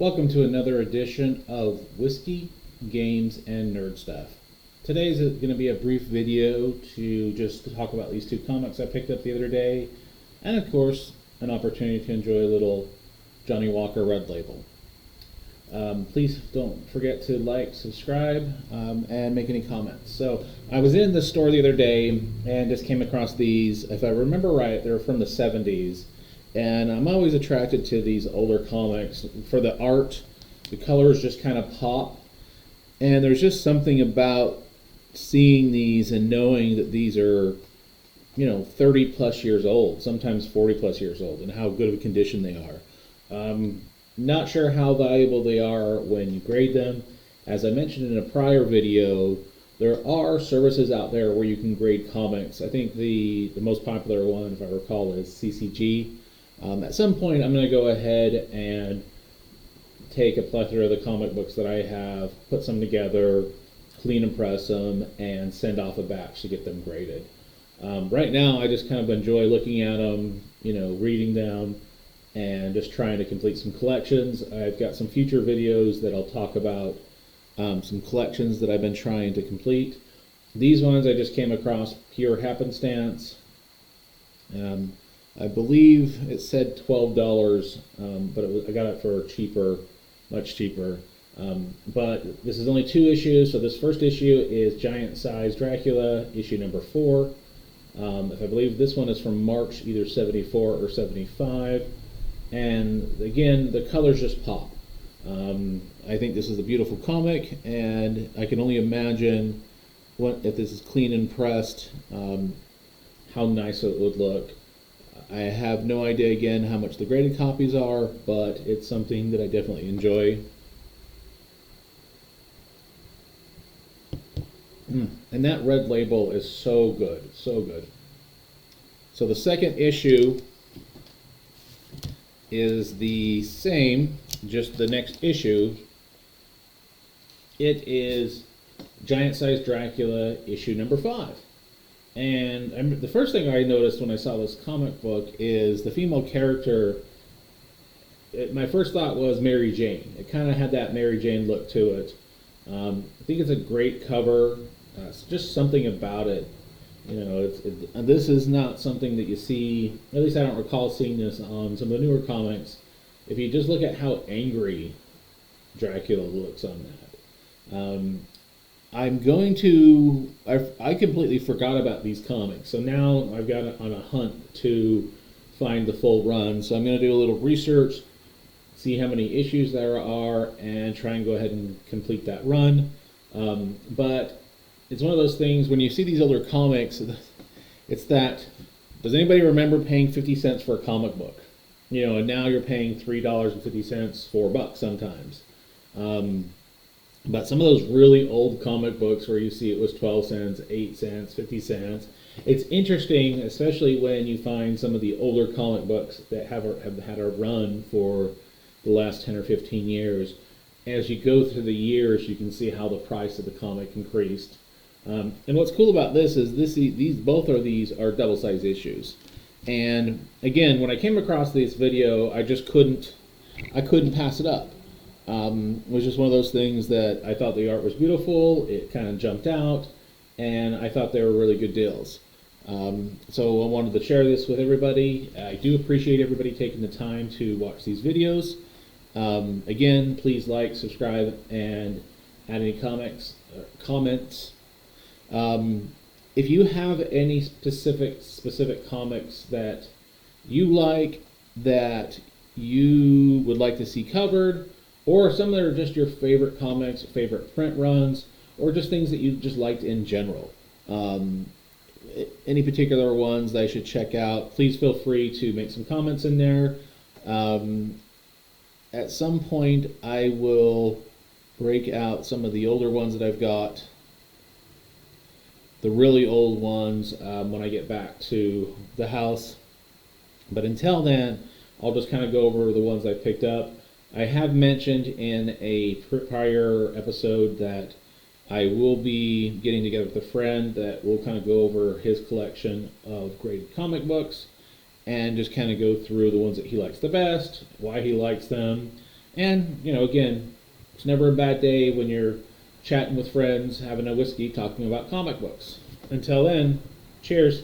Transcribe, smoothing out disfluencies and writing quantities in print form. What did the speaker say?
Welcome to another edition of Whiskey, Games, and Nerd Stuff. Today's going to be a brief video to just talk about these two comics I picked up the other day, and of course, an opportunity to enjoy a little Johnnie Walker Red Label. Please don't forget to like, subscribe, and make any comments. So I was in the store the other day and just came across these. If I remember right, they were from the 70s. And I'm always attracted to these older comics for the art. The colors just kind of pop. And there's just something about seeing these and knowing that these are, 30 plus years old, sometimes 40 plus years old, and how good of a condition they are. Not sure how valuable they are when you grade them. As I mentioned in a prior video, there are services out there where you can grade comics. I think the most popular one, if I recall, is CCG. At some point, I'm going to go ahead and take a plethora of the comic books that I have, put some together, clean and press them, and send off a batch to get them graded. Right now, I just kind of enjoy looking at them, reading them, and just trying to complete some collections. I've got some future videos that I'll talk about some collections that I've been trying to complete. These ones I just came across pure happenstance. I believe it said $12, but I got it for cheaper, much cheaper. But this is only 2 issues, so this first issue is Giant Size Dracula, issue number 4. If I believe this one is from March, either 74 or 75. And again, the colors just pop. I think this is a beautiful comic, and I can only imagine if this is clean and pressed, how nice it would look. I have no idea, again, how much the graded copies are, but it's something that I definitely enjoy. And that red label is so good, so good. So the second issue is the same, just the next issue. It is Giant Size Dracula, issue number 5. And the first thing I noticed when I saw this comic book is the female character. My first thought was Mary Jane. It kind of had that Mary Jane look to it. I think it's a great cover. It's just something about it. This is not something that you see, at least I don't recall seeing this on some of the newer comics. If you just look at how angry Dracula looks on that. I completely forgot about these comics, so now I've got on a hunt to find the full run. So I'm going to do a little research, see how many issues there are, and try and go ahead and complete that run. But it's one of those things, when you see these older comics, it's that, does anybody remember paying 50 cents for a comic book? And now you're paying $3.50, $4 sometimes. But some of those really old comic books where you see it was 12 cents, 8 cents, 50 cents. It's interesting, especially when you find some of the older comic books that have had a run for the last 10 or 15 years. As you go through the years, you can see how the price of the comic increased. And what's cool about this is both of these are double-sized issues. And again, when I came across this video, I couldn't pass it up. It was just one of those things that I thought the art was beautiful, it kind of jumped out, and I thought they were really good deals. So I wanted to share this with everybody. I do appreciate everybody taking the time to watch these videos. Again, please like, subscribe, and add any comments. If you have any specific comics that you like, that you would like to see covered, or some that are just your favorite comics, favorite print runs, or just things that you just liked in general. Any particular ones that I should check out, please feel free to make some comments in there. At some point, I will break out some of the older ones that I've got, the really old ones, when I get back to the house. But until then, I'll just kind of go over the ones I picked up. I have mentioned in a prior episode that I will be getting together with a friend that will kind of go over his collection of graded comic books and just kind of go through the ones that he likes the best, why he likes them, And, again, it's never a bad day when you're chatting with friends, having a whiskey, talking about comic books. Until then, cheers.